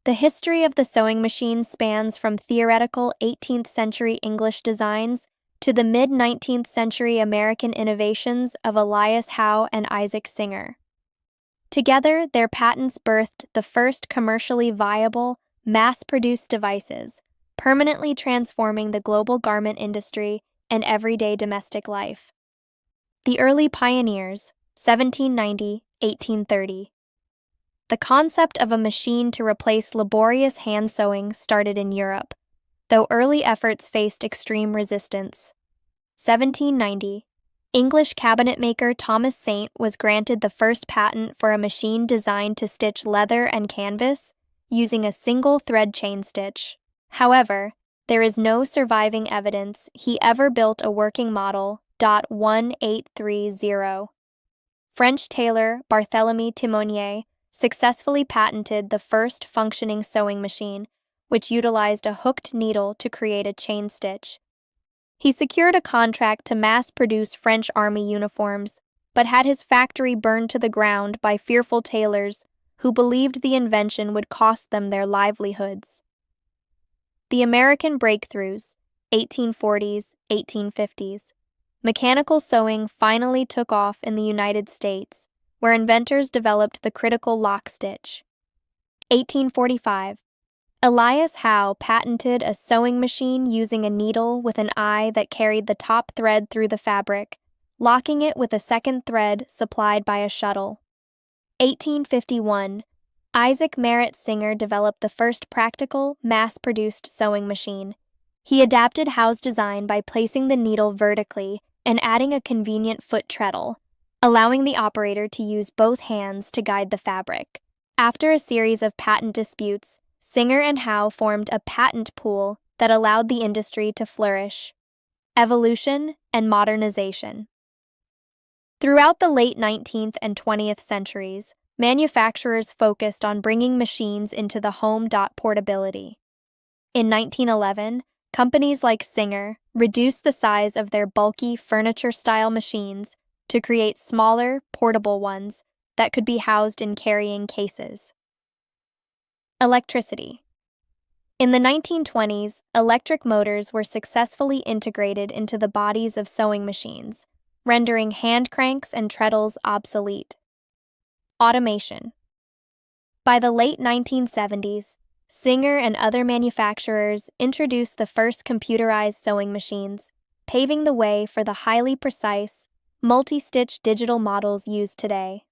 The history of the sewing machine spans from theoretical 18th century English designs to the mid-19th century American innovations of Elias Howe and Isaac Singer. Together, their patents birthed the first commercially viable, mass-produced devices, permanently transforming the global garment industry and everyday domestic life. The early pioneers, 1790–1830. The concept of a machine to replace laborious hand sewing started in Europe, though early efforts faced extreme resistance. 1790. English cabinetmaker Thomas Saint was granted the first patent for a machine designed to stitch leather and canvas using a single thread chain stitch. However, there is no surviving evidence he ever built a working model. 1830. French tailor Barthélemy Timonier successfully patented the first functioning sewing machine, which utilized a hooked needle to create a chain stitch. He secured a contract to mass-produce French army uniforms, but had his factory burned to the ground by fearful tailors who believed the invention would cost them their livelihoods. The American breakthroughs, 1840s, 1850s. Mechanical sewing finally took off in the United States, where inventors developed the critical lock stitch. 1845. Elias Howe patented a sewing machine using a needle with an eye that carried the top thread through the fabric, locking it with a second thread supplied by a shuttle. 1851. Isaac Merritt Singer developed the first practical, mass-produced sewing machine. He adapted Howe's design by placing the needle vertically and adding a convenient foot treadle, allowing the operator to use both hands to guide the fabric. After a series of patent disputes, Singer and Howe formed a patent pool that allowed the industry to flourish. Evolution and modernization. Throughout the late 19th and 20th centuries, manufacturers focused on bringing machines into the home. Portability. In 1911, companies like Singer reduced the size of their bulky furniture-style machines to create smaller, portable ones that could be housed in carrying cases. Electricity. In the 1920s, electric motors were successfully integrated into the bodies of sewing machines, rendering hand cranks and treadles obsolete. Automation. By the late 1970s, Singer and other manufacturers introduced the first computerized sewing machines, paving the way for the highly precise, multi-stitch digital models used today.